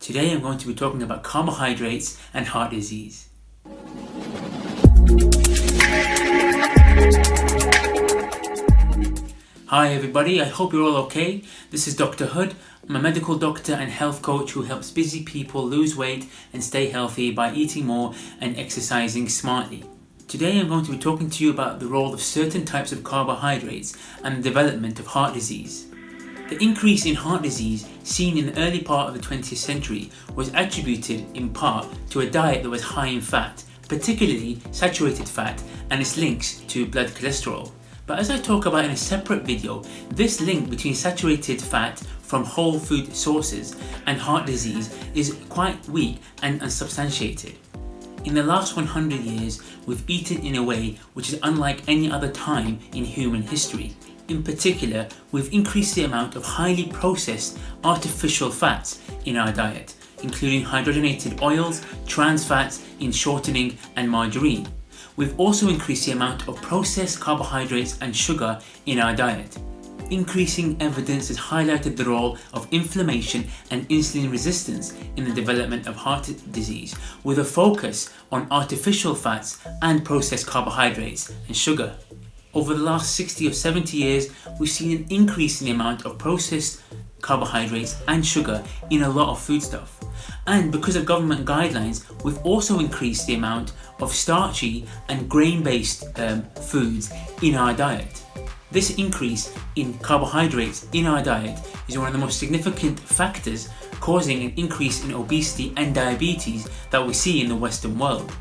Today I'm going to be talking about carbohydrates and heart disease. Hi everybody, I hope you're all okay. This is Dr. Hood. I'm a medical doctor and health coach who helps busy people lose weight and stay healthy by eating more and exercising smartly. Today I'm going to be talking to you about the role of certain types of carbohydrates and the development of heart disease. The increase in heart disease seen in the early part of the 20th century was attributed in part to a diet that was high in fat, particularly saturated fat, and its links to blood cholesterol. But as I talk about in a separate video, this link between saturated fat from whole food sources and heart disease is quite weak and unsubstantiated. In the last 100 years, we've eaten in a way which is unlike any other time in human history. In particular, we've increased the amount of highly processed artificial fats in our diet, including hydrogenated oils, trans fats in shortening, and margarine. We've also increased the amount of processed carbohydrates and sugar in our diet. Increasing evidence has highlighted the role of inflammation and insulin resistance in the development of heart disease, with a focus on artificial fats and processed carbohydrates and sugar. Over the last 60 or 70 years, we've seen an increase in the amount of processed carbohydrates and sugar in a lot of foodstuff. And because of government guidelines, we've also increased the amount of starchy and grain-based foods in our diet. This increase in carbohydrates in our diet is one of the most significant factors causing an increase in obesity and diabetes that we see in the Western world.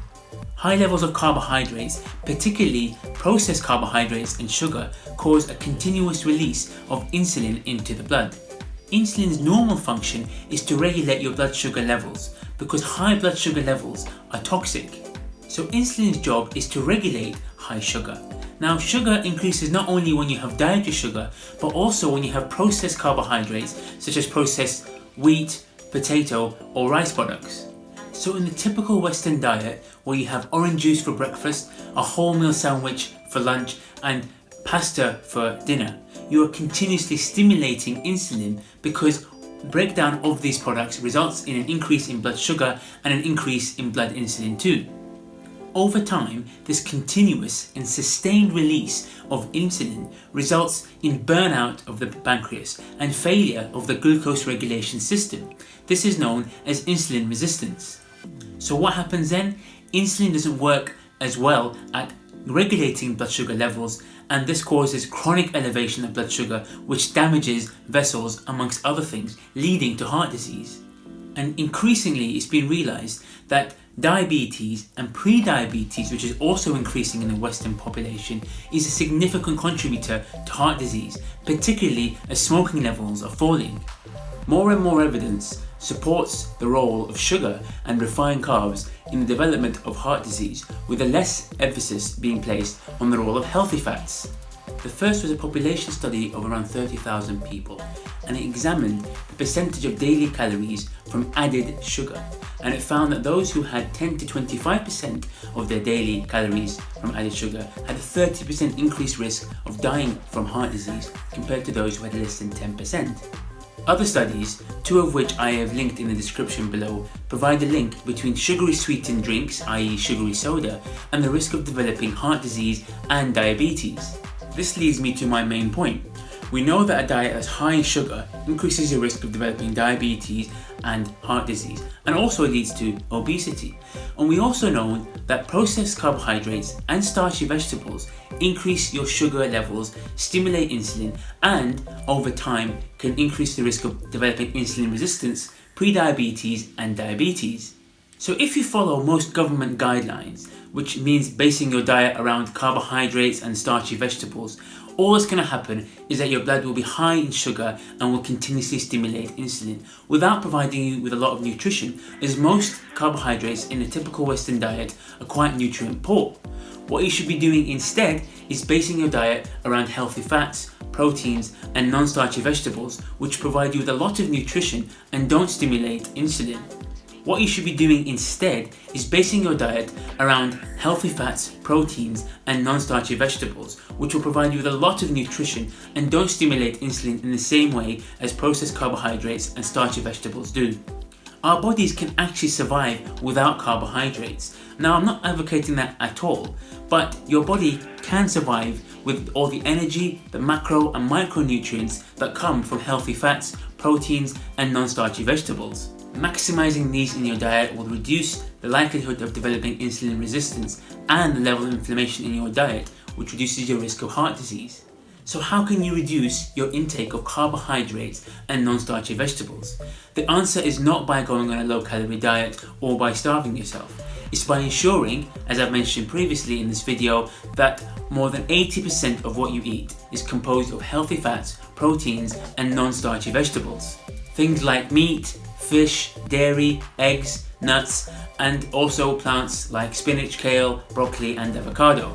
High levels of carbohydrates, particularly processed carbohydrates and sugar, cause a continuous release of insulin into the blood. Insulin's normal function is to regulate your blood sugar levels because high blood sugar levels are toxic. So insulin's job is to regulate high sugar. Now, sugar increases not only when you have dietary sugar, but also when you have processed carbohydrates such as processed wheat, potato, or rice products. So in the typical Western diet, where you have orange juice for breakfast, a wholemeal sandwich for lunch, and pasta for dinner, you are continuously stimulating insulin because breakdown of these products results in an increase in blood sugar and an increase in blood insulin too. Over time, this continuous and sustained release of insulin results in burnout of the pancreas and failure of the glucose regulation system. This is known as insulin resistance. So what happens then? Insulin doesn't work as well at regulating blood sugar levels, and this causes chronic elevation of blood sugar, which damages vessels amongst other things, leading to heart disease. And increasingly it's been realized that diabetes and pre-diabetes, which is also increasing in the Western population, is a significant contributor to heart disease, particularly as smoking levels are falling. More and more evidence supports the role of sugar and refined carbs in the development of heart disease, with a less emphasis being placed on the role of healthy fats. The first was a population study of around 30,000 people, and it examined the percentage of daily calories from added sugar, and it found that those who had 10 to 25% of their daily calories from added sugar had a 30% increased risk of dying from heart disease compared to those who had less than 10%. Other studies, two of which I have linked in the description below, provide a link between sugary sweetened drinks, i.e. sugary soda, and the risk of developing heart disease and diabetes. This leads me to my main point. We know that a diet that's high in sugar increases your risk of developing diabetes and heart disease, and also leads to obesity. And we also know that processed carbohydrates and starchy vegetables increase your sugar levels, stimulate insulin, and over time can increase the risk of developing insulin resistance, pre-diabetes, and diabetes. So if you follow most government guidelines, which means basing your diet around carbohydrates and starchy vegetables, all that's going to happen is that your blood will be high in sugar and will continuously stimulate insulin without providing you with a lot of nutrition, as most carbohydrates in a typical Western diet are quite nutrient poor. What you should be doing instead is basing your diet around healthy fats, proteins, and non-starchy vegetables, which provide you with a lot of nutrition and don't stimulate insulin. What you should be doing instead is basing your diet around healthy fats, proteins, and non-starchy vegetables, which will provide you with a lot of nutrition and don't stimulate insulin in the same way as processed carbohydrates and starchy vegetables do. Our bodies can actually survive without carbohydrates. Now, I'm not advocating that at all, but your body can survive with all the energy, the macro and micronutrients that come from healthy fats, proteins and non-starchy vegetables. Maximizing these in your diet will reduce the likelihood of developing insulin resistance and the level of inflammation in your diet, which reduces your risk of heart disease. So how can you reduce your intake of carbohydrates and non-starchy vegetables? The answer is not by going on a low-calorie diet or by starving yourself. It's by ensuring, as I've mentioned previously in this video, that more than 80% of what you eat is composed of healthy fats, proteins and non-starchy vegetables. Things like meat, fish, dairy, eggs, nuts, and also plants like spinach, kale, broccoli and avocado.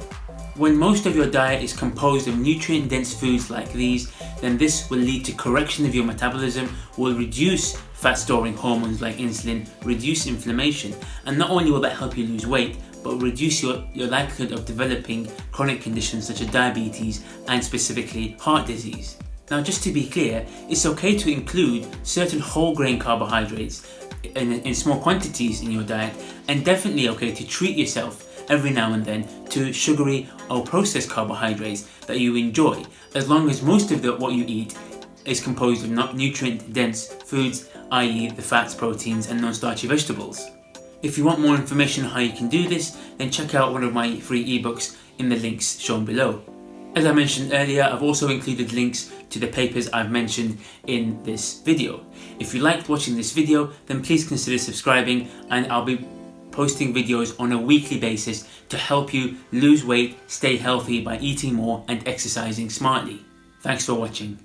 When most of your diet is composed of nutrient-dense foods like these, then this will lead to correction of your metabolism, will reduce fat-storing hormones like insulin, reduce inflammation, and not only will that help you lose weight, but reduce your likelihood of developing chronic conditions such as diabetes and specifically heart disease. Now, just to be clear, it's okay to include certain whole grain carbohydrates in small quantities in your diet, and definitely okay to treat yourself every now and then to sugary or processed carbohydrates that you enjoy, as long as most of what you eat is composed of nutrient-dense foods, i.e. the fats, proteins and non-starchy vegetables. If you want more information on how you can do this, then check out one of my free ebooks in the links shown below. As I mentioned earlier, I've also included links to the papers I've mentioned in this video. If you liked watching this video, then please consider subscribing, and I'll be posting videos on a weekly basis to help you lose weight, stay healthy by eating more and exercising smartly. Thanks for watching.